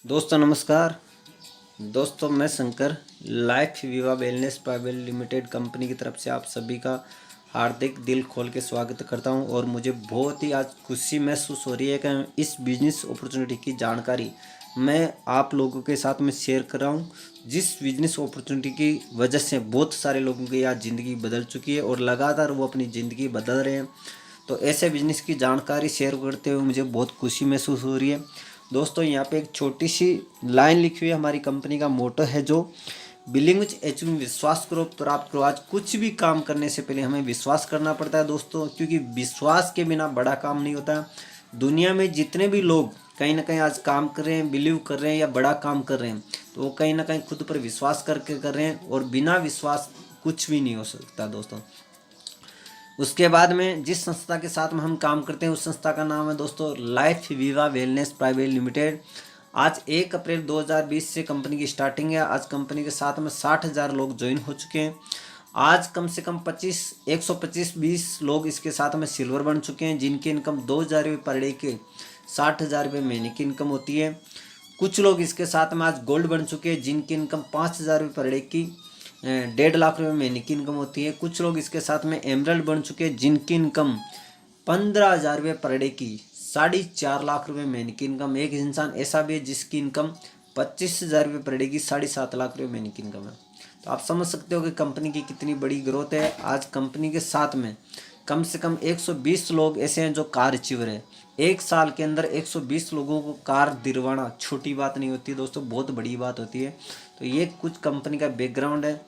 दोस्तों नमस्कार। दोस्तों मैं शंकर लाइफ विवा वेलनेस प्राइवेट लिमिटेड कंपनी की तरफ से आप सभी का हार्दिक दिल खोल के स्वागत करता हूं और मुझे बहुत ही आज खुशी महसूस हो रही है कि इस बिजनेस अपॉर्चुनिटी की जानकारी मैं आप लोगों के साथ में शेयर कर रहा हूं, जिस बिजनेस अपॉर्चुनिटी की वजह से बहुत सारे लोगों की आज ज़िंदगी बदल चुकी है और लगातार वो अपनी ज़िंदगी बदल रहे हैं। तो ऐसे बिजनेस की जानकारी शेयर करते हुए मुझे बहुत खुशी महसूस हो रही है। दोस्तों यहाँ पे एक छोटी सी लाइन लिखी हुई है, हमारी कंपनी का मोटो है जो बिलिंग विच अचीविंग विश्वास करो प्राप्त करो। आज कुछ भी काम करने से पहले हमें विश्वास करना पड़ता है दोस्तों, क्योंकि विश्वास के बिना बड़ा काम नहीं होता। दुनिया में जितने भी लोग कहीं ना कहीं आज काम कर रहे हैं, बिलीव कर रहे हैं या बड़ा काम कर रहे हैं, तो वो कहीं ना कहीं खुद पर विश्वास करके कर रहे हैं और बिना विश्वास कुछ भी नहीं हो सकता दोस्तों। उसके बाद में जिस संस्था के साथ में हम काम करते हैं उस संस्था का नाम है दोस्तों लाइफ विवा वेलनेस प्राइवेट लिमिटेड। आज 1 अप्रैल 2020 से कंपनी की स्टार्टिंग है। आज कंपनी के साथ में 60,000 लोग ज्वाइन हो चुके हैं। आज कम से कम 125-20 लोग इसके साथ में सिल्वर बन चुके हैं, जिनकी इनकम 2,000 रुपये पर डे के 60,000 रुपये महीने की इनकम होती है। कुछ लोग इसके साथ में आज गोल्ड बन चुके हैं, जिनकी इनकम 5,000 रुपये पर डे की 1.5 लाख रुपये महीने की इनकम होती है। कुछ लोग इसके साथ में एमरल्ड बन चुके हैं, जिनकी इनकम 15,000 रुपये पर डे की 4.5 लाख रुपये महीने की इनकम। एक इंसान ऐसा भी है जिसकी इनकम 25,000 रुपये पर डे की 7.5 लाख रुपये महीने की इनकम है। तो आप समझ सकते हो कि कंपनी की कितनी बड़ी ग्रोथ है। आज कंपनी के साथ में कम से कम 120 लोग ऐसे हैं जो कार अचीवर है। एक साल के अंदर 120 लोगों को कार दिलवाना छोटी बात नहीं होती दोस्तों, बहुत बड़ी बात होती है। तो ये कुछ कंपनी का बैकग्राउंड है।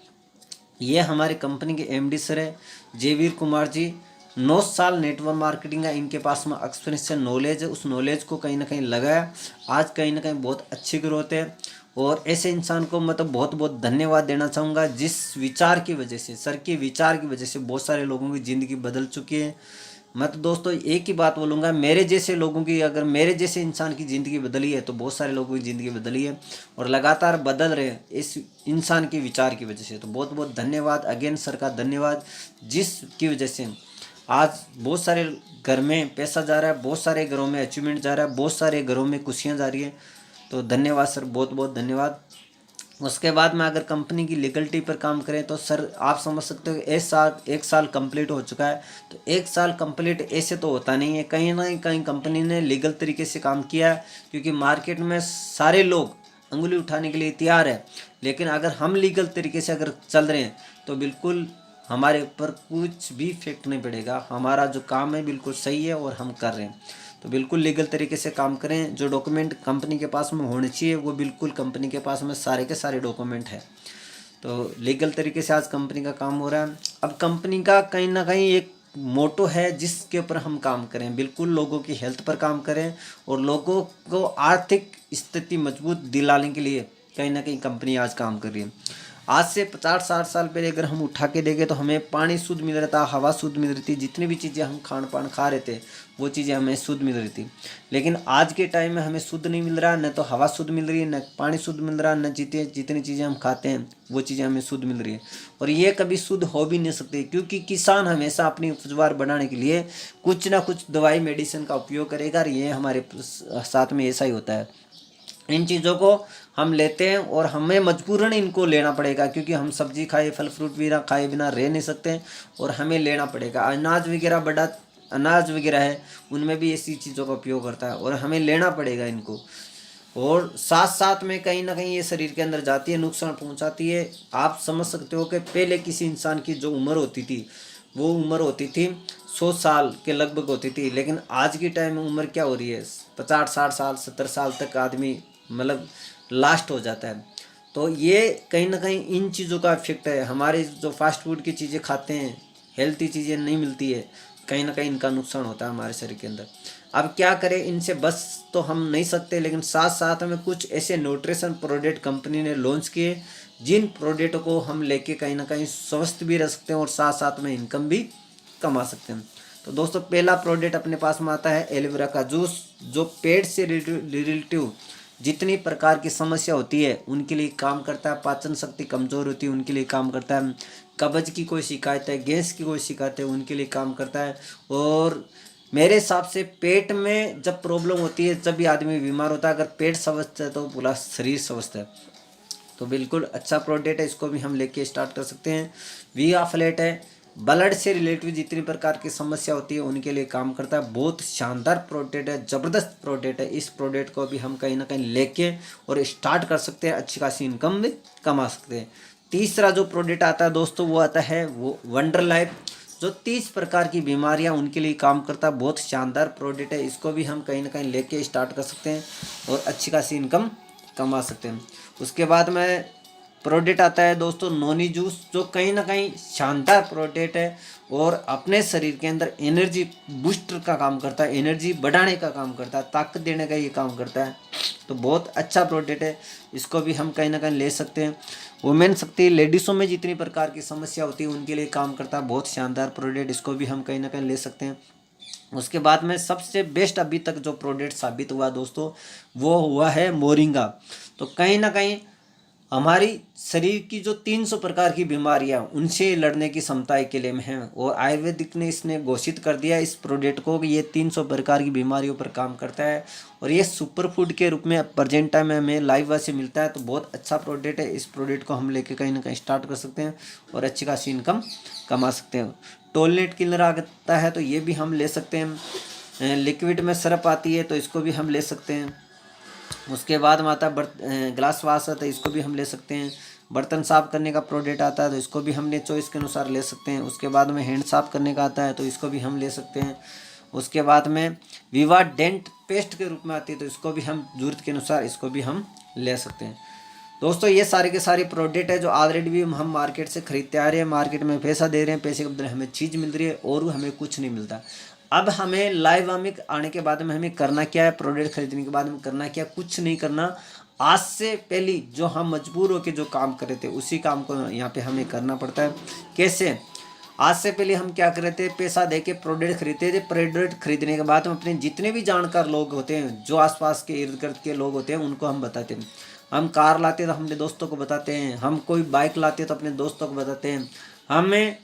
ये हमारे कंपनी के एमडी सर है जयवीर कुमार जी। 9 साल नेटवर्क मार्केटिंग का इनके पास में एक्सपीरियंस है, नॉलेज है। उस नॉलेज को कहीं ना कहीं लगाया, आज कहीं ना कहीं बहुत अच्छी ग्रोथ है। और ऐसे इंसान को मतलब बहुत बहुत धन्यवाद देना चाहूँगा, जिस विचार की वजह से, सर के विचार की वजह से बहुत सारे लोगों की ज़िंदगी बदल चुकी है। मैं तो दोस्तों एक ही बात बोलूँगा, मेरे जैसे लोगों की, अगर मेरे जैसे इंसान की ज़िंदगी बदली है तो बहुत सारे लोगों की ज़िंदगी बदली है और लगातार बदल रहे हैं इस इंसान के विचार की वजह से। तो बहुत बहुत धन्यवाद अगेन सर का, धन्यवाद जिसकी वजह से आज बहुत सारे घर में पैसा जा रहा है, बहुत सारे घरों में अचीवमेंट जा रहा है, बहुत सारे घरों में खुशियाँ जा रही हैं। तो धन्यवाद सर, बहुत बहुत धन्यवाद। उसके बाद में अगर कंपनी की लीगलिटी पर काम करें तो सर आप समझ सकते हो एक साल कंप्लीट हो चुका है। तो 1 साल कंप्लीट ऐसे तो होता नहीं है, कहीं ना कहीं कंपनी ने लीगल तरीके से काम किया है, क्योंकि मार्केट में सारे लोग अंगुली उठाने के लिए तैयार है। लेकिन अगर हम लीगल तरीके से अगर चल रहे हैं तो बिल्कुल हमारे ऊपर कुछ भी इफेक्ट नहीं पड़ेगा। हमारा जो काम है बिल्कुल सही है और हम कर रहे हैं। तो बिल्कुल लीगल तरीके से काम करें। जो डॉक्यूमेंट कंपनी के पास में होने चाहिए वो बिल्कुल कंपनी के पास में सारे के सारे डॉक्यूमेंट है। तो लीगल तरीके से आज कंपनी का काम हो रहा है। अब कंपनी का कहीं ना कहीं एक मोटो है जिसके ऊपर हम काम करें, बिल्कुल लोगों की हेल्थ पर काम करें और लोगों को आर्थिक स्थिति मजबूत दिलाने के लिए कहीं ना कहीं कंपनी आज काम कर रही है। आज से 50-60 साल पहले अगर हम उठा के देखें तो हमें पानी शुद्ध मिल रहा था, हवा शुद्ध मिल रही थी, जितनी भी चीज़ें हम खान पान खा रहे थे वो चीज़ें हमें शुद्ध मिल रही थी। लेकिन आज के टाइम में हमें शुद्ध नहीं मिल रहा, न तो हवा शुद्ध मिल रही है, न पानी शुद्ध मिल रहा, न जितनी चीज़ें हम खाते हैं वो चीज़ें हमें शुद्ध मिल रही है। और ये कभी शुद्ध हो भी नहीं सकती, क्योंकि किसान हमेशा अपनी उपजवार बढ़ाने के लिए कुछ ना कुछ दवाई मेडिसिन का उपयोग करेगा। और ये हमारे साथ में ऐसा ही होता है। इन चीज़ों को हम लेते हैं और हमें मजबूरन इनको लेना पड़ेगा, क्योंकि हम सब्जी खाए फल फ्रूट भी खाए बिना रह नहीं सकते और हमें लेना पड़ेगा। अनाज वगैरह बड़ा अनाज वगैरह है उनमें भी ऐसी चीज़ों का उपयोग करता है और हमें लेना पड़ेगा इनको। और साथ साथ में कहीं ना कहीं ये शरीर के अंदर जाती है, नुकसान पहुंचाती है। आप समझ सकते हो कि पहले किसी इंसान की जो उम्र होती थी वो उम्र होती थी 100 साल के लगभग होती थी, लेकिन आज की टाइम में उम्र क्या हो रही है 50-60 साल 70 साल तक आदमी मतलब लास्ट हो जाता है। तो ये कहीं ना कहीं इन चीज़ों का इफेक्ट है। हमारे जो फास्ट फूड की चीज़ें खाते हैं, हेल्थी चीज़ें नहीं मिलती है, कहीं ना कहीं इनका नुकसान होता है हमारे शरीर के अंदर। अब क्या करें, इनसे बस तो हम नहीं सकते, लेकिन साथ साथ में कुछ ऐसे न्यूट्रिशन प्रोडक्ट कंपनी ने लॉन्च किए जिन प्रोडक्ट को हम लेके कहीं ना कहीं स्वस्थ भी रह सकते हैं और साथ साथ में इनकम भी कमा सकते हैं। तो दोस्तों पहला प्रोडक्ट अपने पास में आता है एलोवेरा का जूस, जो पेट से रिलेटिव जितनी प्रकार की समस्या होती है उनके लिए काम करता है। पाचन शक्ति कमज़ोर होती है उनके लिए काम करता है। कब्ज की कोई शिकायत है, गैस की कोई शिकायत है, उनके लिए काम करता है। और मेरे हिसाब से पेट में जब प्रॉब्लम होती है, जब भी आदमी बीमार होता है, अगर पेट स्वस्थ है तो पूरा शरीर स्वस्थ है। तो बिल्कुल अच्छा प्रोडक्ट है, इसको भी हम लेके स्टार्ट कर सकते हैं। वीवा फ्लैट है, ब्लड से रिलेटेड जितनी प्रकार की समस्या होती है उनके लिए काम करता है। बहुत शानदार प्रोडक्ट है, ज़बरदस्त प्रोडक्ट है। इस प्रोडक्ट को भी हम कहीं ना कहीं लेके और स्टार्ट कर सकते हैं, अच्छी खासी इनकम भी कमा सकते हैं। तीसरा जो प्रोडक्ट आता है दोस्तों, वो आता है वो वंडर लाइफ, जो 30 प्रकार की बीमारियां उनके लिए काम करता है। बहुत शानदार प्रोडक्ट है, इसको भी हम कहीं ना कहीं लेके स्टार्ट कर सकते हैं और अच्छी खासी इनकम कमा सकते हैं। उसके बाद में प्रोडक्ट आता है दोस्तों नोनी जूस, जो कहीं ना कहीं शानदार प्रोडक्ट है और अपने शरीर के अंदर एनर्जी बूस्टर का काम करता है, एनर्जी बढ़ाने का काम करता है, ताकत देने का ये काम करता है। तो बहुत अच्छा प्रोडक्ट है, इसको भी हम कहीं ना कहीं ले सकते हैं। वुमेन शक्ति, लेडीज़ों में जितनी प्रकार की समस्या होती है उनके लिए काम करता है। बहुत शानदार प्रोडक्ट, इसको भी हम कहीं ना कहीं ले सकते हैं। उसके बाद में सबसे बेस्ट अभी तक जो प्रोडक्ट साबित हुआ दोस्तों, वो हुआ है मोरिंगा। तो कहीं ना कहीं हमारी शरीर की जो 300 प्रकार की बीमारियां उनसे लड़ने की क्षमता के लिए में है, और आयुर्वेदिक ने इसने घोषित कर दिया इस प्रोडक्ट को कि ये 300 प्रकार की बीमारियों पर काम करता है, और ये सुपर फूड के रूप में प्रेजेंट टाइम में हमें लाइव से मिलता है। तो बहुत अच्छा प्रोडक्ट है, इस प्रोडक्ट को हम लेके कहीं ना कहीं स्टार्ट कर सकते हैं और अच्छी खासी इनकम कमा सकते हैं। टॉयलेट क्लीनर आता है तो ये भी हम ले सकते हैं। लिक्विड में सरप आती है तो इसको भी हम ले सकते हैं। उसके बाद में आता है ग्लास वाश आता है, इसको भी हम ले सकते हैं। बर्तन साफ करने का प्रोडक्ट आता है तो इसको भी हमने चॉइस के अनुसार ले सकते हैं। उसके बाद में हैंड साफ करने का आता है तो इसको भी हम ले सकते हैं। उसके बाद में विवा डेंट पेस्ट के रूप में आती है तो इसको भी हम जरूरत के अनुसार इसको भी हम ले सकते हैं। दोस्तों ये सारे के सारे प्रोडक्ट है जो ऑलरेडी भी हम मार्केट से खरीदते आ रहे हैं, मार्केट में पैसा दे रहे हैं, पैसे के बदले हमें चीज़ मिल रही है और हमें कुछ नहीं मिलता। अब हमें लाइव में आने के बाद में हमें करना क्या है, प्रोडक्ट खरीदने के बाद में करना क्या, कुछ नहीं करना। आज से पहले जो हम मजबूर होकर जो काम कर रहे थे उसी काम को यहाँ पे हमें करना पड़ता है। कैसे? आज से पहले हम क्या कर रहे थे, पैसा दे के प्रोडक्ट खरीदते थे। प्रोडक्ट खरीदने के बाद हम अपने जितने भी जानकार लोग होते हैं, जो आसपास के इर्द गिर्द के लोग होते हैं, उनको हम बताते हैं। हम कार लाते तो अपने दोस्तों को बताते हैं, हम कोई बाइक लाते तो अपने दोस्तों को बताते हैं, हमें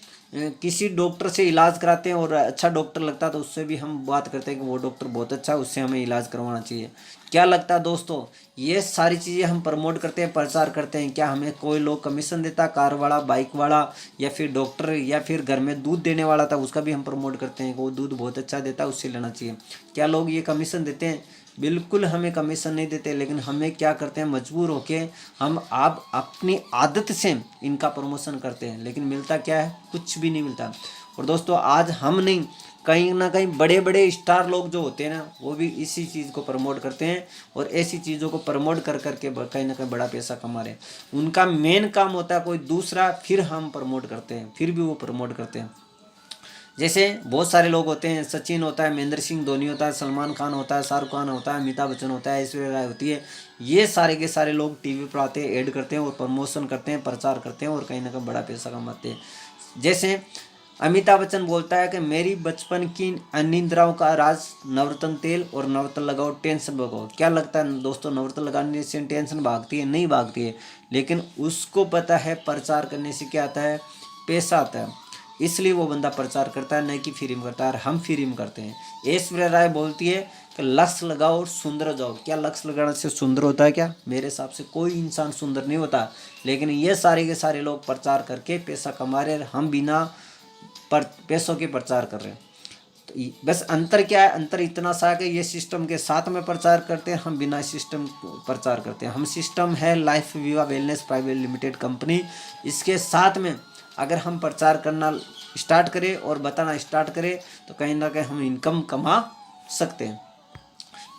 किसी डॉक्टर से इलाज कराते हैं और अच्छा डॉक्टर लगता है तो उससे भी हम बात करते हैं कि वो डॉक्टर बहुत अच्छा है, उससे हमें इलाज करवाना चाहिए। क्या लगता है दोस्तों, ये सारी चीज़ें हम प्रमोट करते हैं, प्रचार करते हैं। क्या हमें कोई लोग कमीशन देता, कार वाला, बाइक वाला, या फिर डॉक्टर, या फिर घर में दूध देने वाला था उसका भी हम प्रमोट करते हैं कि वो दूध बहुत अच्छा देता है, उससे लेना चाहिए। क्या लोग ये कमीशन देते हैं? बिल्कुल हमें कमीशन नहीं देते, लेकिन हमें क्या करते हैं, मजबूर होके हम आप अपनी आदत से इनका प्रमोशन करते हैं, लेकिन मिलता क्या है? कुछ भी नहीं मिलता। और दोस्तों आज हम नहीं, कहीं ना कहीं बड़े बड़े स्टार लोग जो होते हैं ना, वो भी इसी चीज़ को प्रमोट करते हैं और ऐसी चीज़ों को प्रमोट कर करके कहीं ना कहीं बड़ा पैसा कमा रहे हैं। उनका मेन काम होता है कोई दूसरा, फिर हम प्रमोट करते हैं, फिर भी वो प्रमोट करते हैं। जैसे बहुत सारे लोग होते हैं, सचिन होता है, महेंद्र सिंह धोनी होता है, सलमान खान होता है, शाहरुख खान होता है, अमिताभ बच्चन होता है, ऐश्वर्या राय होती है। ये सारे के सारे लोग टीवी पर आते हैं, ऐड करते हैं और प्रमोशन करते हैं, प्रचार करते हैं और कहीं ना कहीं बड़ा पैसा कमाते हैं। जैसे अमिताभ बच्चन बोलता है कि मेरी बचपन की अनिंद्राओं का राज नवरत्न तेल, और नवरत्न लगाओ टेंशन भगाओ। क्या लगता है दोस्तों, नवरत्न लगाने से टेंशन भागती है? नहीं भागती है, लेकिन उसको पता है प्रचार करने से क्या आता है, पैसा आता है, इसलिए वो बंदा प्रचार करता है, नहीं कि फ्री में करता है। और हम फ्री में करते हैं। ऐश्वर्या राय बोलती है कि लक्ष्य लगाओ और सुंदर हो जाओ। क्या लक्ष्य लगाने से सुंदर होता है क्या? मेरे हिसाब से कोई इंसान सुंदर नहीं होता, लेकिन ये सारे के सारे लोग प्रचार करके पैसा कमा रहे हैं, हम बिना पैसों के प्रचार कर रहे हैं। तो बस अंतर क्या है? अंतर इतना सा कि ये सिस्टम के साथ में प्रचार करते हैं, हम बिना सिस्टम प्रचार करते हैं। हम सिस्टम है life Viva wellness private limited company, इसके साथ में अगर हम प्रचार करना स्टार्ट करें और बताना स्टार्ट करें तो कहीं ना कहीं हम इनकम कमा सकते हैं।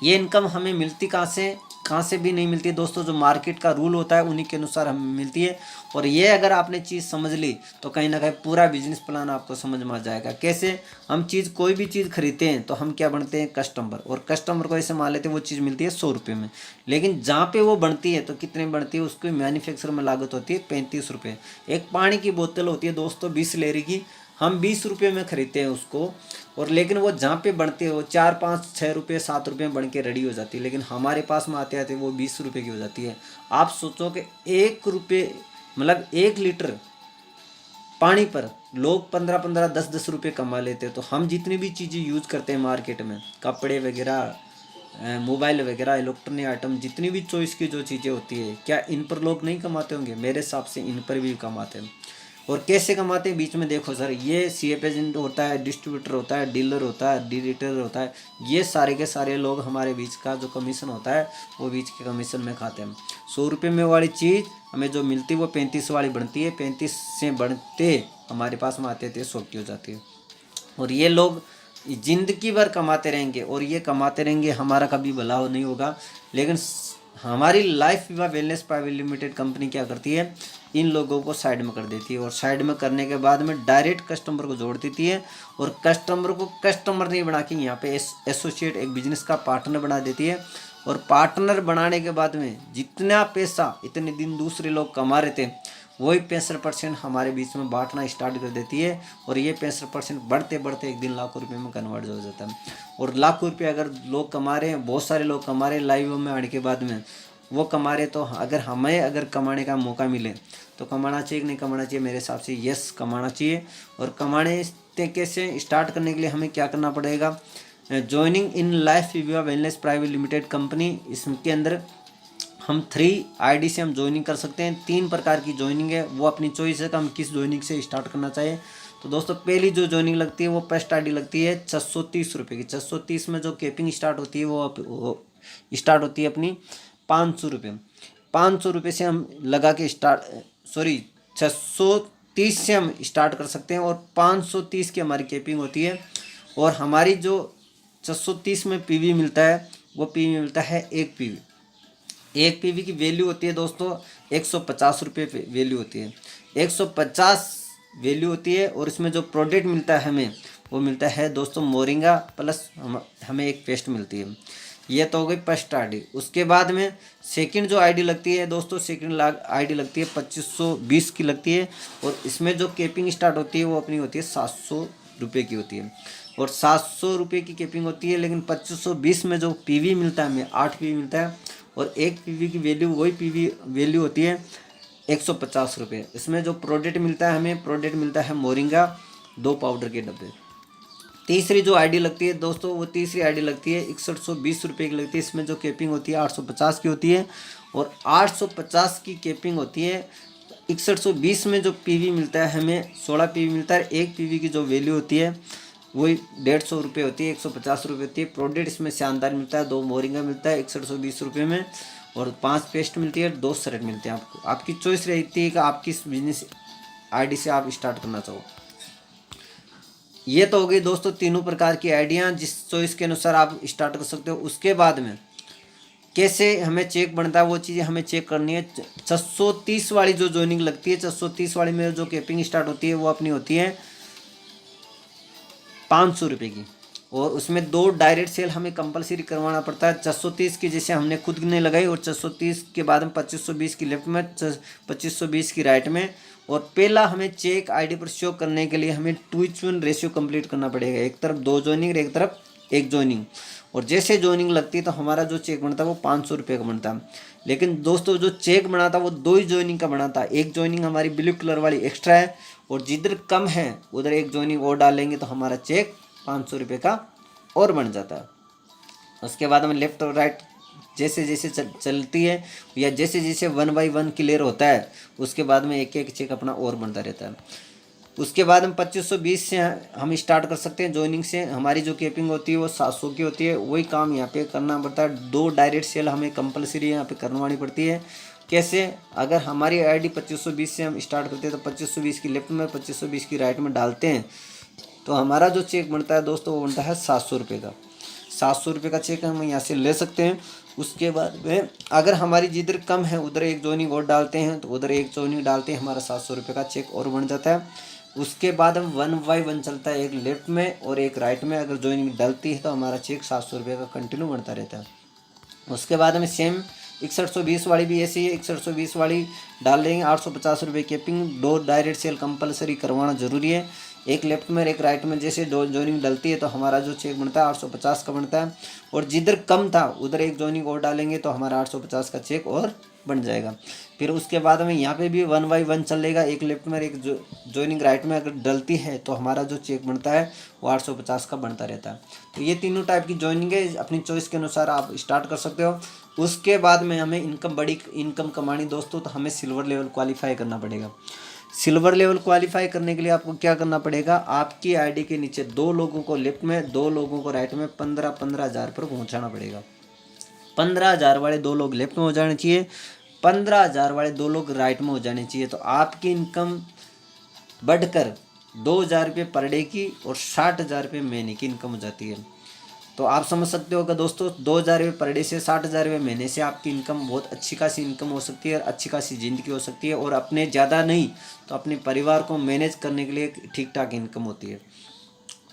ये इनकम हमें मिलती कहाँ से भी नहीं मिलती दोस्तों। जो मार्केट का रूल होता है उन्हीं के अनुसार हमें मिलती है। और ये अगर आपने चीज़ समझ ली तो कहीं ना कहीं पूरा बिजनेस प्लान आपको समझ में आ जाएगा। कैसे? हम कोई भी चीज़ खरीदते हैं तो हम क्या बनते हैं, कस्टमर, और कस्टमर को ऐसे मान लेते हैं वो चीज़ मिलती है 100 रुपये में, लेकिन जहाँ पे वो बनती है तो कितने में बनती है, उसकी मैन्युफैक्चर में लागत होती है 35 रुपये। एक पानी की बोतल होती है दोस्तों 20 लीटर की, हम 20 रुपये में खरीदते हैं उसको, और लेकिन वो जहाँ पे बढ़ती है वो 4, 5, 6 रुपये, 7 रुपये में बन के रेडी हो जाती है, लेकिन हमारे पास में आते आते वो 20 रुपये की हो जाती है। आप सोचो कि 1 रुपये मतलब 1 लीटर पानी पर लोग 15-15 10-10 रुपये कमा लेते हैं। तो हम जितनी भी चीज़ें यूज़ करते हैं मार्केट में, कपड़े वगैरह, मोबाइल वगैरह, इलेक्ट्रॉनिक आइटम, जितनी भी चॉइस की जो चीज़ें होती है, क्या इन पर लोग नहीं कमाते होंगे? मेरे हिसाब से इन पर भी कमाते हैं। और कैसे कमाते हैं बीच में देखो सर, ये सीएफ एजेंट होता है, डिस्ट्रीब्यूटर होता है, डीलर होता है, डिलीटर होता है, ये सारे के सारे लोग हमारे बीच का जो कमीशन होता है वो बीच के कमीशन में खाते हैं। 100 रुपये में वाली चीज़ हमें जो मिलती है वो 35 वाली बनती है, 35 से बढ़ते हमारे पास में आते थे 100 की हो जाती है। और ये लोग जिंदगी भर कमाते रहेंगे और ये कमाते रहेंगे, हमारा कभी भला नहीं होगा। लेकिन हमारी लाइफ विवा वेलनेस प्राइवेट लिमिटेड कंपनी क्या करती है, इन लोगों को साइड में कर देती है और साइड में करने के बाद में डायरेक्ट कस्टमर को जोड़ देती है और कस्टमर को कस्टमर नहीं बना के यहाँ पे एसोसिएट, एक बिजनेस का पार्टनर बना देती है। और पार्टनर बनाने के बाद में जितना पैसा इतने दिन दूसरे लोग कमा रहे थे, वही 65% हमारे बीच में बांटना स्टार्ट कर देती है। और ये 65% बढ़ते बढ़ते एक दिन लाखों रुपये में कन्वर्ट हो जाता है। और लाखों रुपये अगर लोग कमा रहे हैं, बहुत सारे लोग कमा रहे हैं लाइव में आने के बाद में वो कमा रहे, तो अगर हमें अगर कमाने का मौका मिले तो कमाना चाहिए कि नहीं कमाना चाहिए? मेरे हिसाब से यस, कमाना चाहिए। और कमाने कैसे स्टार्ट करने के लिए हमें क्या करना पड़ेगा? ज्वाइनिंग इन लाइफ विवा वेलनेस प्राइवेट लिमिटेड कंपनी, इसके अंदर हम 3 आईडी से हम ज्वाइनिंग कर सकते हैं। 3 प्रकार की ज्वाइनिंग है, वो अपनी चॉइस है कि हम किस ज्वाइनिंग से स्टार्ट करना चाहिए। तो दोस्तों पहली जो ज्वाइनिंग लगती है वो फर्स्ट आईडी लगती है 630 रुपये की। 630 में जो कैपिंग स्टार्ट होती है वो स्टार्ट होती है अपनी 500 रुपये। 500 रुपये से हम लगा के 630 से हम स्टार्ट कर सकते हैं और 530 की हमारी कैपिंग होती है। और हमारी जो 630 में पीवी मिलता है वो पीवी मिलता है 1 पीवी। 1 पीवी की वैल्यू होती है दोस्तों 150 रुपये वैल्यू होती है, 150 वैल्यू होती है। और इसमें जो प्रोडक्ट मिलता है हमें वो मिलता है दोस्तों मोरिंगा प्लस हमें एक पेस्ट मिलती है। ये तो हो गई फर्स्ट आईडी। उसके बाद में सेकंड जो आईडी लगती है दोस्तों, सेकंड आईडी लगती है 2520 की लगती है। और इसमें जो कैपिंग स्टार्ट होती है वो अपनी होती है 700 रुपये की होती है। और 700 रुपये की कैपिंग होती है। लेकिन 2520 में जो पीवी मिलता है हमें 8 पीवी मिलता है और 1 पीवी की वैल्यू वही पीवी वैल्यू होती है 150 रुपये। इसमें जो प्रोडक्ट मिलता है हमें, प्रोडक्ट मिलता है मोरिंगा 2 पाउडर के डब्बे। तीसरी जो आईडी लगती है दोस्तों, वो तीसरी आईडी लगती है 6120 रुपये की लगती है। इसमें जो कैपिंग होती है 850 की होती है और 850 की कैपिंग होती है। 6120 में जो पीवी मिलता है हमें 16 पीवी मिलता है। 1 पीवी की जो वैल्यू होती है वही 150 रुपये होती है, 150 रुपये होती है। प्रोडक्ट इसमें शानदार मिलता है, 2 मोरिंगा मिलता है 6120 रुपये में और 5 पेस्ट मिलती है, 2 शर्ट मिलते हैं। आपको आपकी चॉइस रहती है कि आप किस बिजनेस आईडी से आप स्टार्ट करना चाहो। ये तो हो गई दोस्तों तीनों प्रकार की आइडिया, जिस चॉइस के अनुसार आप स्टार्ट कर सकते हो। उसके बाद में कैसे हमें चेक बनता है वो चीज़ें हमें चेक करनी है। 630 वाली जो ज्वाइनिंग लगती है, 630 वाली में जो कैपिंग स्टार्ट होती है वो अपनी होती है 500 रुपये की। और उसमें 2 डायरेक्ट सेल हमें कंपलसरी करवाना पड़ता है। 630 की जैसे हमने खुद ने लगाई और 630 के बाद में 2520 की लेफ्ट में, 2520 की राइट में। और पहला हमें चेक आईडी पर शो करने के लिए हमें 2:1 रेशियो कंप्लीट करना पड़ेगा। एक तरफ 2 ज्वाइनिंग, एक तरफ 1 ज्वाइनिंग। और जैसे ज्वाइनिंग लगती है तो हमारा जो चेक बनता है वो 500 रुपये का बनता है। लेकिन दोस्तों जो चेक बना था वो 2 ही ज्वाइनिंग का बना था। 1 ज्वाइनिंग हमारी ब्लू कलर वाली एक्स्ट्रा है और जिधर कम है उधर 1 ज्वाइनिंग और डालेंगे तो हमारा चेक 500 रुपये का और बन जाता है। उसके बाद में लेफ्ट और राइट जैसे जैसे चलती है या जैसे जैसे 1 बाई 1 क्लियर होता है उसके बाद में एक एक चेक अपना और बनता रहता है। उसके बाद हम 2520 से हम स्टार्ट कर सकते हैं ज्वाइनिंग से। हमारी जो कैपिंग होती है वो 700 की होती है। वही काम यहाँ पे करना पड़ता है। 2 डायरेक्ट सेल हमें कंपलसरी यहाँ पे करवानी पड़ती है। कैसे? अगर हमारी आईडी 2520 से हम स्टार्ट करते हैं तो 2520 की लेफ्ट में 2520 की राइट में डालते हैं तो हमारा जो चेक बनता है दोस्तों वो बनता है 700 रुपये का। 700 रुपये का चेक हम यहाँ से ले सकते हैं। उसके बाद में अगर हमारी जिधर कम है उधर 1 ज्वाइनिंग और डालते हैं तो उधर 1 ज्वाइनिंग डालते हैं, हमारा 700 रुपये का चेक और बन जाता है। उसके बाद हम 1 बाई 1 चलता है, एक लेफ्ट में और एक राइट में। अगर ज्वाइनिंग डलती है तो हमारा चेक 700 रुपये का कंटिन्यू बनता रहता है। उसके बाद में सेम 6120 वाली भी ऐसी है, 6120 वाली डाल देंगे। 850 रुपये केपिंग। 2 डायरेक्ट सेल कंपलसरी करवाना ज़रूरी है, एक लेफ्ट में एक राइट में। जैसे दो जॉइनिंग डलती है तो हमारा जो चेक बनता है 850 का बनता है, और जिधर कम था उधर एक जॉइनिंग और डालेंगे तो हमारा 850 का चेक और बन जाएगा। फिर उसके बाद में यहाँ पे भी 1 बाई 1 चलेगा, एक लेफ्ट में एक जॉइनिंग राइट में अगर डलती है तो हमारा जो चेक बनता है वो 850 का बनता रहता है। तो ये तीनों टाइप की जॉइनिंग है, अपनी चॉइस के अनुसार आप स्टार्ट कर सकते हो। उसके बाद में हमें बड़ी इनकम कमानी दोस्तों, तो हमें सिल्वर लेवल क्वालिफाई करना पड़ेगा। सिल्वर लेवल क्वालिफाई करने के लिए आपको क्या करना पड़ेगा, आपकी आईडी के नीचे 2 लोगों को लेफ्ट में 2 लोगों को राइट में 15-15 हज़ार पर पहुंचाना पड़ेगा। 15 हज़ार वाले 2 लोग लेफ्ट में हो जाने चाहिए, 15 हज़ार वाले 2 लोग राइट में हो जाने चाहिए। तो आपकी इनकम बढ़कर 2,000 रुपये पर डे की और 60,000 रुपये महीने की इनकम हो जाती है। तो आप समझ सकते हो कि दोस्तों 2,000 रुपये पर डे से 60,000 रुपये महीने से आपकी इनकम बहुत अच्छी खासी इनकम हो सकती है और अच्छी खासी ज़िंदगी हो सकती है, और अपने ज़्यादा नहीं तो अपने परिवार को मैनेज करने के लिए ठीक ठाक इनकम होती है।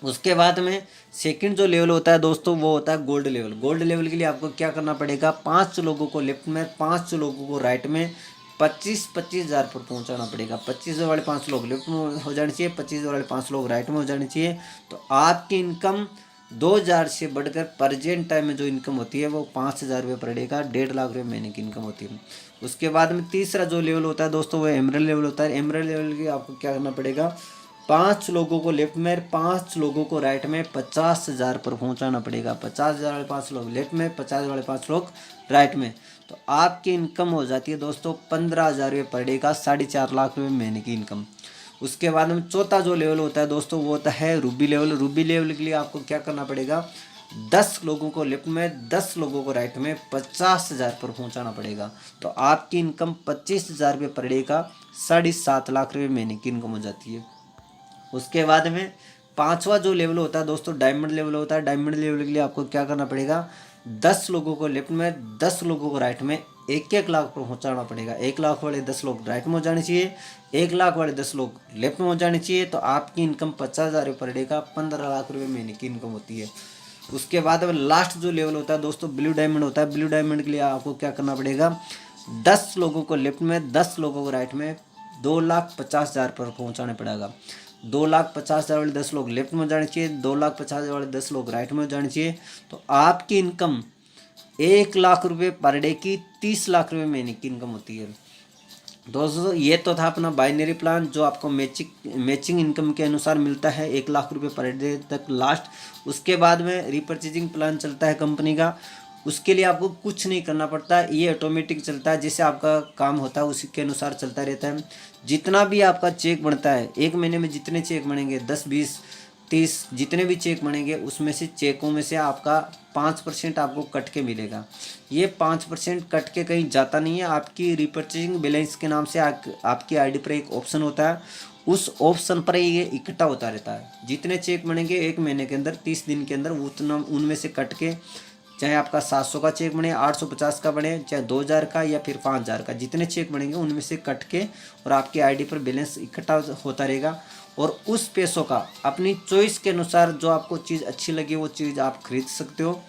उसके बाद में सेकंड जो लेवल होता है दोस्तों वो होता है गोल्ड लेवल। गोल्ड लेवल के लिए आपको क्या करना पड़ेगा, 5 लोगों को लेफ्ट में 5 लोगों को राइट में 25-25 हज़ार पर पहुंचाना पड़ेगा। 25 वाले 5 लोग लेफ्ट में हो जाने चाहिए, 25 वाले 5 लोग राइट में हो जाने चाहिए। तो आपकी इनकम 2,000 से बढ़कर प्रेजेंट टाइम में जो इनकम होती है वो 5,000 रुपये पर डे का 1.5 लाख रुपये महीने की इनकम होती है। उसके बाद में तीसरा जो लेवल होता है दोस्तों वो एमरल्ड लेवल होता है। एमरल्ड लेवल की आपको क्या करना पड़ेगा, 5 लोगों को लेफ्ट में 5 लोगों को राइट में 50,000 पर पहुंचाना पड़ेगा। 50,000 वाले 5 लोग लेफ्ट में, 50 वाले 5 लोग राइट में। तो आपकी इनकम हो जाती है दोस्तों 15,000 रुपये पर डे का 4.5 लाख रुपये महीने की इनकम। उसके बाद में चौथा जो लेवल होता है दोस्तों वो होता है रूबी लेवल। रूबी लेवल के लिए आपको क्या करना पड़ेगा, 10 लोगों को लेफ्ट में 10 लोगों को राइट में 50,000 पर पहुंचाना पड़ेगा। तो आपकी इनकम 25,000 रुपये पर डे का 7.5 लाख रुपये महीने की इनकम हो जाती है। उसके बाद में 5वां जो लेवल होता है दोस्तों डायमंड लेवल होता है। डायमंड लेवल के लिए आपको क्या करना पड़ेगा, 10 लोगों को लेफ्ट में 10 लोगों को राइट में 1-1 लाख पर पहुँचाना पड़ेगा। 1 लाख वाले 10 लोग राइट में हो जाने चाहिए, 1 लाख वाले 10 लोग लेफ्ट में हो जाने चाहिए। तो आपकी इनकम 50,000 रुपये पर डे का 15 लाख रुपये महीने की इनकम होती है। उसके बाद अब लास्ट जो लेवल होता है दोस्तों ब्लू डायमंड होता है। ब्लू डायमंड के लिए आपको क्या करना पड़ेगा, 10 लोगों को लेफ्ट में 10 लोगों को राइट में 2,50,000 पर पहुँचाना पड़ेगा। 2,50,000 वाले 10 लोग लेफ्ट में हो जाने चाहिए, 2,50,000 वाले 10 लोग राइट में हो जाने चाहिए। तो आपकी इनकम 1 लाख रुपये पर डे की 30 लाख रुपये महीने की इनकम होती है। दोस्तों ये तो था अपना बाइनरी प्लान जो आपको मैचिंग इनकम के अनुसार मिलता है 1 लाख रुपये पर डे तक लास्ट। उसके बाद में रीपर्चेजिंग प्लान चलता है कंपनी का, उसके लिए आपको कुछ नहीं करना पड़ता, ये ऑटोमेटिक चलता है। जैसे आपका काम होता है उसी के अनुसार चलता रहता है। जितना भी आपका चेक बनता है, एक महीने में जितने चेक बनेंगे 10, 20, 30 जितने भी चेक बनेंगे उसमें से चेकों में से आपका 5% आपको कट के मिलेगा। ये 5% कट के कहीं जाता नहीं है, आपकी रिपर्चेजिंग बैलेंस के नाम से आपकी आईडी पर एक ऑप्शन होता है, उस ऑप्शन पर ये इकट्ठा होता रहता है। जितने चेक बनेंगे एक महीने के अंदर 30 दिन के अंदर उतना उनमें से कट के, चाहे आपका 700 का चेक बने, 850 का बने, चाहे 2,000 का या फिर 5,000 का, जितने चेक बनेंगे उनमें से कट के और आपकी आईडी पर बैलेंस इकट्ठा होता रहेगा। और उस पैसों का अपनी चॉइस के अनुसार जो आपको चीज़ अच्छी लगे वो चीज़ आप खरीद सकते हो।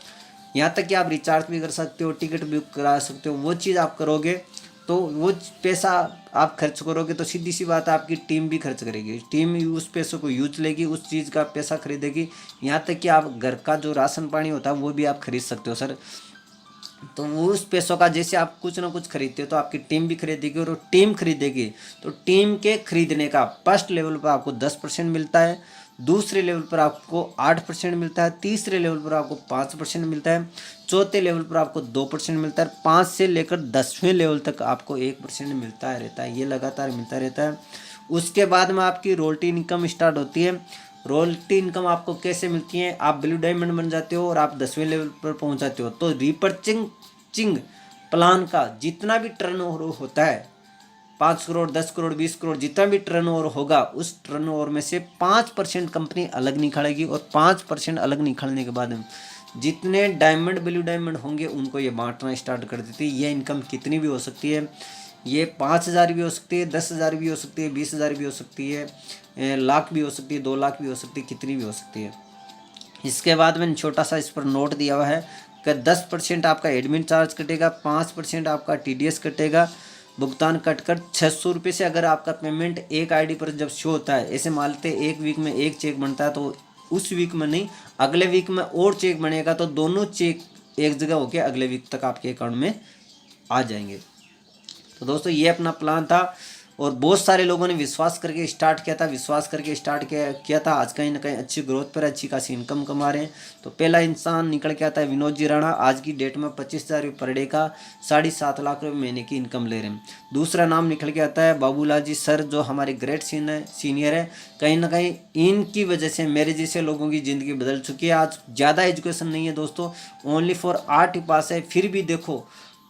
यहाँ तक कि आप रिचार्ज भी कर सकते हो, टिकट बुक करा सकते हो। वो चीज़ आप करोगे तो वो पैसा आप खर्च करोगे तो सीधी सी बात है आपकी टीम भी खर्च करेगी, टीम उस पैसों को यूज लेगी, उस चीज़ का पैसा खरीदेगी। यहाँ तक कि आप घर का जो राशन पानी होता है वो भी आप खरीद सकते हो सर। तो उस पैसों का जैसे आप कुछ ना कुछ खरीदते हो तो आपकी टीम भी खरीदेगी, और टीम खरीदेगी तो टीम के खरीदने का फर्स्ट लेवल पर आपको 10% मिलता है, दूसरे लेवल पर आपको 8% मिलता है, तीसरे लेवल पर आपको 5% मिलता है, चौथे लेवल पर आपको 2% मिलता है, 5 से लेकर 10वें लेवल तक आपको 1% मिलता रहता है। ये लगातार मिलता रहता है। उसके बाद में आपकी रॉयल्टी इनकम स्टार्ट होती है। रॉयल्टी इनकम आपको कैसे मिलती है, आप ब्लू डायमंड बन जाते हो और आप 10वें लेवल पर पहुंच जाते हो तो रीपर्चेजिंग प्लान का जितना भी टर्नओवर होता है, 5 करोड़, 10 करोड़, 20 करोड़, जितना भी टर्नओवर होगा उस टर्नओवर में से 5% कंपनी अलग निकालेगी, और 5% अलग निकालने के बाद जितने डायमंड ब्लू डायमंड होंगे उनको ये बांटना स्टार्ट कर देती है। ये इनकम कितनी भी हो सकती है, ये 5,000 भी हो सकती है, 10,000 भी हो सकती है, 20,000 भी हो सकती है, लाख भी हो सकती है, 2 लाख भी हो सकती है, कितनी भी हो सकती है। इसके बाद मैंने छोटा सा इस पर नोट दिया हुआ है, 10% आपका एडमिन चार्ज कटेगा, 5% आपका TDS कटेगा। भुगतान कटकर 600 रुपये से अगर आपका पेमेंट एक आईडी पर जब शो होता है, ऐसे मान लेते एक वीक में एक चेक बनता है, तो उस वीक में नहीं अगले वीक में और चेक बनेगा, तो दोनों चेक एक जगह होकर अगले वीक तक आपके अकाउंट में आ जाएंगे। तो दोस्तों ये अपना प्लान था और बहुत सारे लोगों ने विश्वास करके स्टार्ट किया था। आज कहीं ना कहीं अच्छी ग्रोथ पर अच्छी खासी इनकम कमा रहे हैं। तो पहला इंसान निकल के आता है विनोद जी राणा, आज की डेट में 25,000 रुपये पर डे का 7.5 लाख रुपये महीने की इनकम ले रहे हैं। दूसरा नाम निकल के आता है बाबूलाल जी सर, जो हमारे ग्रेट सीनियर है। कहीं ना कहीं इनकी वजह से मेरे जैसे लोगों की ज़िंदगी बदल चुकी है। आज ज़्यादा एजुकेशन नहीं है दोस्तों, ओनली फॉर 8 ही पास है, फिर भी देखो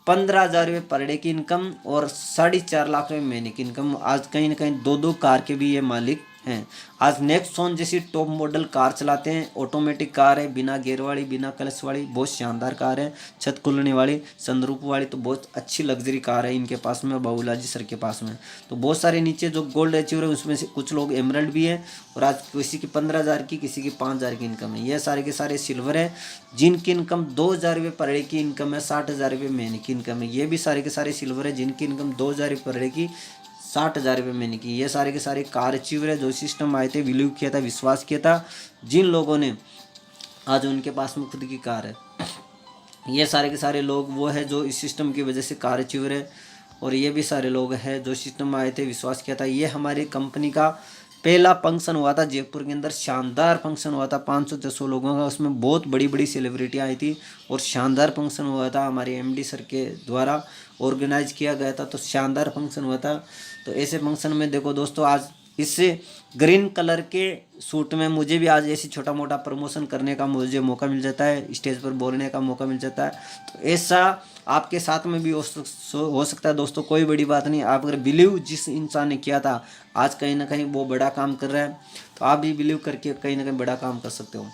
15,000 रुपये पर डे की इनकम और 4.5 लाख रुपये महीने की इनकम। आज कहीं ना कहीं 2 कार के भी ये मालिक हैं। आज नेक्सॉन जैसी टॉप मॉडल कार चलाते हैं, ऑटोमेटिक कार है, बिना गियर वाली, बिना क्लच वाली, बहुत शानदार कार है, छत खुलने वाली, सनरूफ वाली। तो बहुत अच्छी लग्जरी कार है इनके पास में, बाबूलाल जी सर के पास में। तो बहुत सारे नीचे जो गोल्ड अचीवर है उसमें से कुछ लोग एमरल्ड भी हैं, और आज किसी की 15,000 की, किसी की 5,000 की इनकम है। ये सारे के सारे सिल्वर है, जिनकी इनकम 2,000 रुपये पर डे की इनकम है, 60,000 रुपये महीने की इनकम है। ये भी सारे के सारे सिल्वर है, जिनकी इनकम 2,000 रुपये पर डे की, 60,000 रुपये महीने की। ये सारे के सारे कार अचीवर है, जो सिस्टम आए थे, बिलीव किया था, विश्वास किया था, जिन लोगों ने आज उनके पास में खुद की कार है। ये सारे के सारे लोग वो है जो इस सिस्टम की वजह से कार अचीवर है, और ये भी सारे लोग हैं जो सिस्टम आए थे, विश्वास किया था। ये हमारी कंपनी का पहला फंक्शन हुआ था जयपुर के अंदर, शानदार फंक्शन हुआ था 500-600 लोगों का। उसमें बहुत बड़ी बड़ी सेलिब्रिटियाँ आई थी और शानदार फंक्शन हुआ था, हमारे MD सर के द्वारा ऑर्गेनाइज किया गया था। तो शानदार फंक्शन हुआ था। तो ऐसे फंक्शन में देखो दोस्तों, आज इससे ग्रीन कलर के सूट में मुझे भी आज ऐसी छोटा मोटा प्रमोशन करने का मुझे मौका मिल जाता है, स्टेज पर बोलने का मौका मिल जाता है। तो ऐसा आपके साथ में भी हो सकता है दोस्तों, कोई बड़ी बात नहीं। आप अगर बिलीव जिस इंसान ने किया था, आज कहीं ना कहीं वो बड़ा काम कर रहा है, तो आप भी बिलीव करके कहीं ना कहीं बड़ा काम कर सकते हो।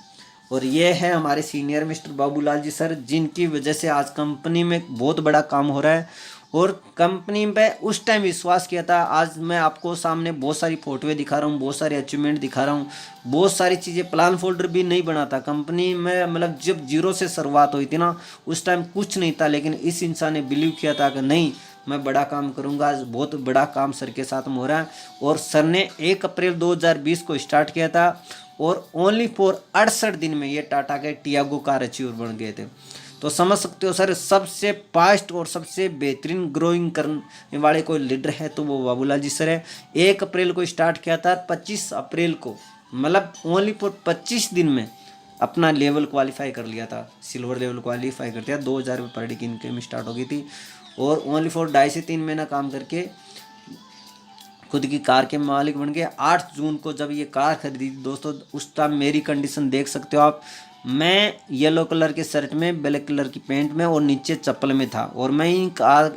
और ये है हमारे senior mister Babulal ji sir, जिनकी वजह से आज कंपनी में बहुत बड़ा काम हो रहा है, और कंपनी पे उस टाइम विश्वास किया था। आज मैं आपको सामने बहुत सारी फोटोएं दिखा रहा हूँ, बहुत सारे अचीवमेंट दिखा रहा हूँ, बहुत सारी चीज़ें, प्लान फोल्डर भी नहीं बना था कंपनी में। मतलब जब जीरो से शुरुआत हुई थी ना, उस टाइम कुछ नहीं था, लेकिन इस इंसान ने बिलीव किया था कि नहीं, मैं बड़ा काम करूंगा। आज बहुत बड़ा काम सर के साथ में हो रहा है, और सर ने 1 अप्रैल 2020 को स्टार्ट किया था, और ओनली फॉर 68 दिन में ये टाटा के टियागो कार अचीवर बन गए थे। तो समझ सकते हो सर, सबसे फास्ट और सबसे बेहतरीन ग्रोइंग करने वाले कोई लीडर है तो वो बाबूलाल जी सर है। 1 अप्रैल को स्टार्ट किया था, 25 अप्रैल को, मतलब ओनली फॉर 25 दिन में अपना लेवल क्वालिफाई कर लिया था, सिल्वर लेवल क्वालिफाई कर दिया। 2,000 रुपये पर डे की इनकम स्टार्ट हो गई थी, और ओनली फॉर 2.5 से 3 महीना काम करके खुद की कार के मालिक बन गए। 8 जून को जब ये कार खरीदी दोस्तों, उस टाइम मेरी कंडीशन देख सकते हो आप। मैं येलो कलर के शर्ट में, ब्लैक कलर की पैंट में और नीचे चप्पल में था, और मैं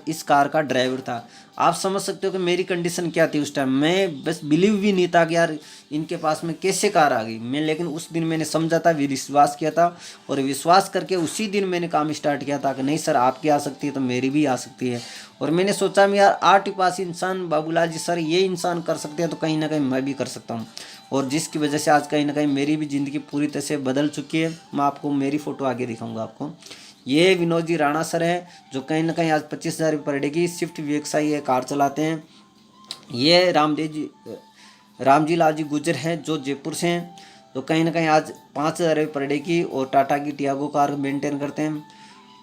इस कार का ड्राइवर था। आप समझ सकते हो कि मेरी कंडीशन क्या थी उस टाइम। मैं बस बिलीव भी नहीं था कि यार इनके पास में कैसे कार आ गई मैं, लेकिन उस दिन मैंने समझा था, विश्वास किया था, और विश्वास करके उसी दिन मैंने काम स्टार्ट किया था कि नहीं सर आपकी आ सकती है तो मेरी भी आ सकती है। और मैंने सोचा मैं यार 8 पास इंसान बाबूलाल जी सर ये इंसान कर सकते हैं, तो कहीं ना कहीं मैं भी कर सकता हूँ। और जिसकी वजह से आज कहीं ना कहीं मेरी भी ज़िंदगी पूरी तरह से बदल चुकी है। मैं आपको मेरी फ़ोटो आगे दिखाऊंगा आपको। ये विनोद जी राणा सर है, जो कहीं ना कहीं आज 25,000 रुपये पर डे की स्विफ्ट VXI ये कार चलाते हैं। ये रामजी लाल जी गुजर हैं, जो जयपुर से हैं, तो कहीं ना कहीं आज 5,000 रुपये पर डे की और टाटा की टियागो कार मेंटेन करते हैं।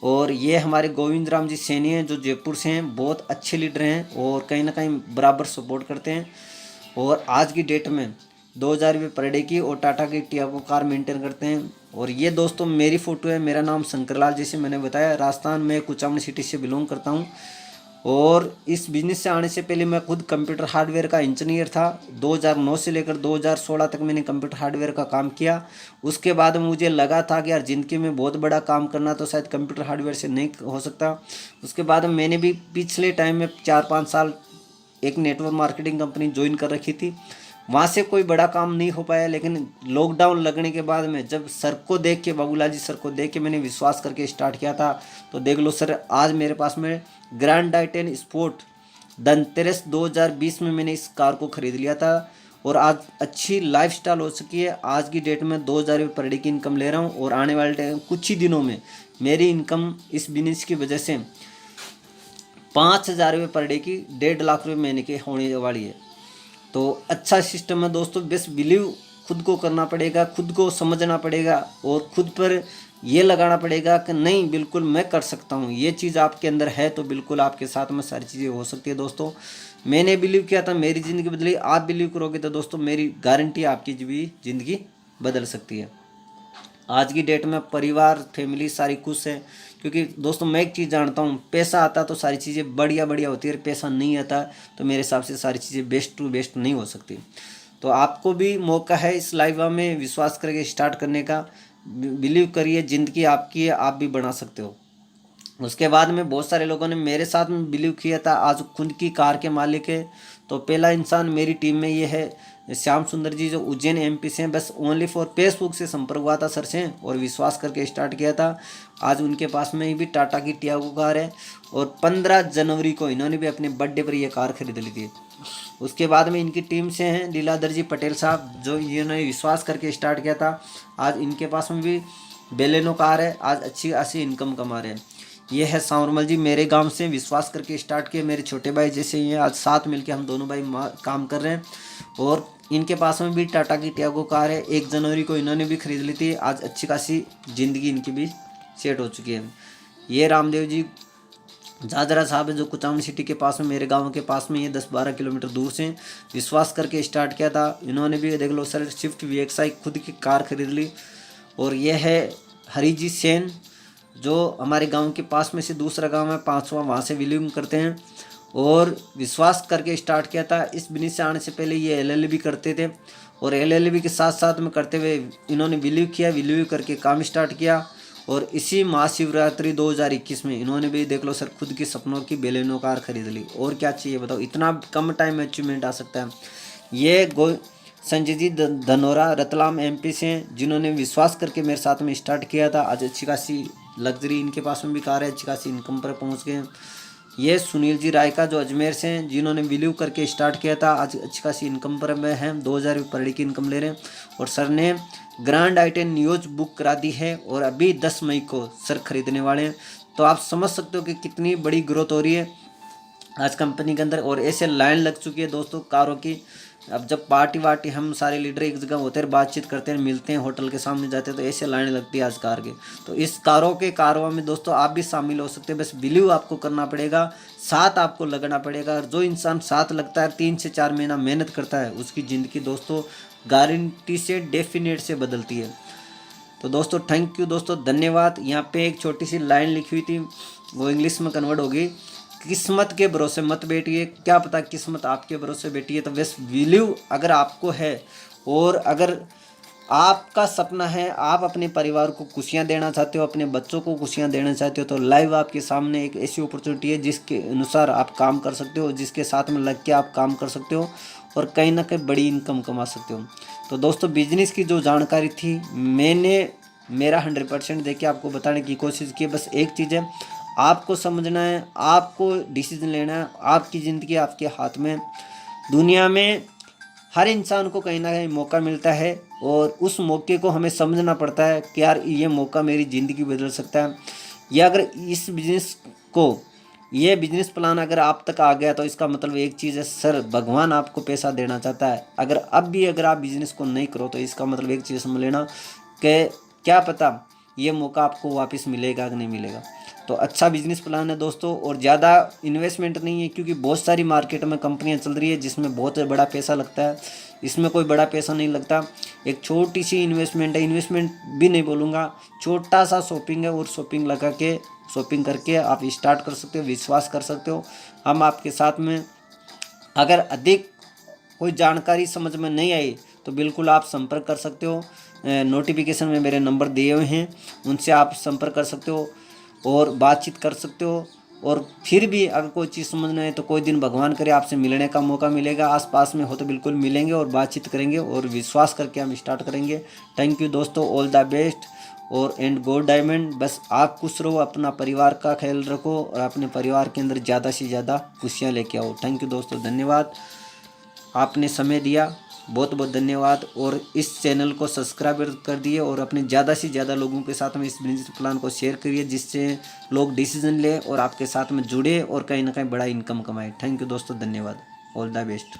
और ये हमारे गोविंद राम जी सैनी हैं, जो जयपुर से हैं, बहुत अच्छे लीडर हैं और कहीं ना कहीं बराबर सपोर्ट करते हैं। और आज की डेट में 2,000 रुपये पर डे की और टाटा की टियागो कार मेंटेन करते हैं। और ये दोस्तों मेरी फ़ोटो है। मेरा नाम शंकरलाल, जैसे मैंने बताया, राजस्थान में कुचामन सिटी से बिलोंग करता हूँ। और इस बिज़नेस से आने से पहले मैं खुद कंप्यूटर हार्डवेयर का इंजीनियर था। 2009 से लेकर 2016 तक मैंने कंप्यूटर हार्डवेयर का काम किया। उसके बाद मुझे लगा था कि यार ज़िंदगी में बहुत बड़ा काम करना तो शायद कंप्यूटर हार्डवेयर से नहीं हो सकता। उसके बाद मैंने भी पिछले टाइम में 4-5 साल एक नेटवर्क मार्केटिंग कंपनी ज्वाइन कर रखी थी। वहाँ से कोई बड़ा काम नहीं हो पाया, लेकिन लॉकडाउन लगने के बाद में जब सर को देख के, बाबूलाल जी सर को देख के मैंने विश्वास करके स्टार्ट किया था। तो देख लो सर, आज मेरे पास में ग्रैंड i10 स्पोर्ट धनतेरस 2020 में मैंने इस कार को ख़रीद लिया था, और आज अच्छी लाइफस्टाइल हो सकी है। आज की डेट में 2,000 रुपये पर डे की इनकम ले रहा हूँ, और आने वाले टाइम कुछ ही दिनों में मेरी इनकम इस बिजनेस की वजह से 5,000 रुपये पर डे की 1.5 लाख रुपये महीने की होने वाली है। तो अच्छा सिस्टम है दोस्तों, बस बिलीव खुद को करना पड़ेगा, खुद को समझना पड़ेगा और खुद पर ये लगाना पड़ेगा कि नहीं बिल्कुल मैं कर सकता हूँ। ये चीज़ आपके अंदर है तो बिल्कुल आपके साथ में सारी चीज़ें हो सकती है दोस्तों। मैंने बिलीव किया था, मेरी ज़िंदगी बदली, आप बिलीव करोगे तो दोस्तों मेरी गारंटी आपकी भी ज़िंदगी बदल सकती है। आज की डेट में परिवार फैमिली सारी खुश है, क्योंकि दोस्तों मैं एक चीज़ जानता हूँ, पैसा आता तो सारी चीज़ें बढ़िया बढ़िया होती है, पैसा नहीं आता तो मेरे हिसाब से सारी चीज़ें बेस्ट टू बेस्ट नहीं हो सकती। तो आपको भी मौका है इस लाइफ में विश्वास करके स्टार्ट करने का। बिलीव करिए, ज़िंदगी आपकी है, आप भी बना सकते हो। उसके बाद में बहुत सारे लोगों ने मेरे साथ में बिलीव किया था, आज खुद की कार के मालिक है। तो पहला इंसान मेरी टीम में ये है श्याम सुंदर जी, जो उज्जैन एमपी से हैं। बस ओनली फॉर फेसबुक से संपर्क हुआ था सर से और विश्वास करके स्टार्ट किया था। आज उनके पास में भी टाटा की टियागो कार है और 15 जनवरी को इन्होंने भी अपने बर्थडे पर ये कार खरीद ली थी। उसके बाद में इनकी टीम से हैं लीलाधर जी पटेल साहब, जो इन्होंने विश्वास करके स्टार्ट किया था। आज इनके पास में भी बेलेनो कार है, आज अच्छी खासी इनकम कमा रहे हैं। ये है सांवरमल जी, मेरे गांव से विश्वास करके स्टार्ट किए, मेरे छोटे भाई जैसे ही हैं। आज साथ मिलके हम दोनों भाई काम कर रहे हैं और इनके पास में भी टाटा की टियागो कार है। 1 जनवरी को इन्होंने भी खरीद ली थी। आज अच्छी खासी ज़िंदगी इनकी भी सेट हो चुकी है। ये रामदेव जी जाजरा साहब है, जो कुचामन सिटी के पास में, मेरे गांव के पास में, ये 10-12 किलोमीटर दूर से विश्वास करके स्टार्ट किया था। इन्होंने भी देख लो सर स्विफ्ट VXI खुद की कार खरीद ली। और ये है हरिजी सेन, जो हमारे गांव के पास में से दूसरा गांव है 5वां, वहाँ से बिलीव करते हैं और विश्वास करके स्टार्ट किया था। इस बिजनेस से आने से पहले ये LLB करते थे और LLB के साथ साथ में करते हुए इन्होंने बिलीव किया, बिलीव करके काम स्टार्ट किया। और इसी महाशिवरात्रि 2021 में इन्होंने भी देख लो सर खुद की सपनों की बेलेनो कार खरीद ली। और क्या चाहिए बताओ, इतना कम टाइम में अचीवमेंट आ सकता है। ये संजय जी धनोरा रतलाम MP से हैं, जिन्होंने विश्वास करके मेरे साथ में स्टार्ट किया था। आज अच्छी खासी लग्जरी इनके पास में भी कार है, अच्छी खासी इनकम पर पहुंच गए। ये सुनील जी रायका, जो अजमेर से हैं, जिन्होंने बिलीव करके स्टार्ट किया था। आज अच्छी खासी इनकम पर में हैं, 2,000 रुपये पर डे की इनकम ले रहे हैं। और सर ने ग्रैंड I-10 न्यूज बुक करा दी है और अभी 10 मई को सर खरीदने वाले हैं। तो आप समझ सकते हो कि कितनी बड़ी ग्रोथ हो रही है आज कंपनी के अंदर। और ऐसे लाइन लग चुकी है दोस्तों कारों की। अब जब पार्टी हम सारे लीडर एक जगह होते हैं, बातचीत करते हैं, मिलते हैं, होटल के सामने जाते हैं, तो ऐसे लाइन लगती है आज कार के। तो इस कारों के कारवां में दोस्तों आप भी शामिल हो सकते हैं। बस बिलीव आपको करना पड़ेगा, साथ आपको लगना पड़ेगा। और जो इंसान साथ लगता है, 3 से 4 महीना मेहनत करता है, उसकी ज़िंदगी दोस्तों गारंटी से डेफिनेट से बदलती है। तो दोस्तों थैंक यू दोस्तों, धन्यवाद। यहाँ पे एक छोटी सी लाइन लिखी हुई थी, वो इंग्लिश में कन्वर्ट होगी, किस्मत के भरोसे मत बैठिए, क्या पता किस्मत आपके भरोसे बैठी है। तो बस बिलीव अगर आपको है और अगर आपका सपना है, आप अपने परिवार को खुशियां देना चाहते हो, अपने बच्चों को खुशियां देना चाहते हो, तो लाइव आपके सामने एक ऐसी अपॉर्चुनिटी है जिसके अनुसार आप काम कर सकते हो, जिसके साथ में लग के आप काम कर सकते हो और कहीं ना कहीं बड़ी इनकम कमा सकते हो। तो दोस्तों बिजनेस की जो जानकारी थी मैंने मेरा 100% देके आपको बताने की कोशिश की। बस एक चीज़ है, आपको समझना है, आपको डिसीजन लेना है, आपकी ज़िंदगी आपके हाथ में। दुनिया में हर इंसान को कहीं ना कहीं मौका मिलता है और उस मौके को हमें समझना पड़ता है कि यार ये मौका मेरी ज़िंदगी बदल सकता है। या अगर इस बिज़नेस को, ये बिजनेस प्लान अगर आप तक आ गया तो इसका मतलब एक चीज़ है, सर भगवान आपको पैसा देना चाहता है। अगर अब भी अगर आप बिजनेस को नहीं करो तो इसका मतलब एक चीज़ समझ लेना कि क्या पता ये मौका आपको वापस मिलेगा कि नहीं मिलेगा। तो अच्छा बिजनेस प्लान है दोस्तों और ज़्यादा इन्वेस्टमेंट नहीं है, क्योंकि बहुत सारी मार्केट में कंपनियां चल रही है जिसमें बहुत बड़ा पैसा लगता है। इसमें कोई बड़ा पैसा नहीं लगता, एक छोटी सी इन्वेस्टमेंट है, इन्वेस्टमेंट भी नहीं बोलूँगा, छोटा सा शॉपिंग है और शॉपिंग लगा के शॉपिंग करके आप स्टार्ट कर सकते हो, विश्वास कर सकते हो। हम आपके साथ में, अगर अधिक कोई जानकारी समझ में नहीं आई तो बिल्कुल आप संपर्क कर सकते हो। नोटिफिकेशन में मेरे नंबर दिए हुए हैं, उनसे आप संपर्क कर सकते हो और बातचीत कर सकते हो। और फिर भी अगर कोई चीज़ समझना है तो कोई दिन भगवान करे आपसे मिलने का मौका मिलेगा, आसपास में हो तो बिल्कुल मिलेंगे और बातचीत करेंगे और विश्वास करके हम स्टार्ट करेंगे। थैंक यू दोस्तों, ऑल द बेस्ट और एंड गोल्ड डायमंड। बस आप खुश रहो, अपना परिवार का ख्याल रखो और अपने परिवार के अंदर ज़्यादा से ज़्यादा खुशियाँ लेके आओ। थैंक यू दोस्तों, धन्यवाद, आपने समय दिया। बहुत बहुत धन्यवाद। और इस चैनल को सब्सक्राइब कर दिए और अपने ज़्यादा से ज़्यादा लोगों के साथ में इस बिजनेस प्लान को शेयर करिए, जिससे लोग डिसीजन ले और आपके साथ में जुड़े और कहीं ना कहीं बड़ा इनकम कमाए। थैंक यू दोस्तों, धन्यवाद। All the best.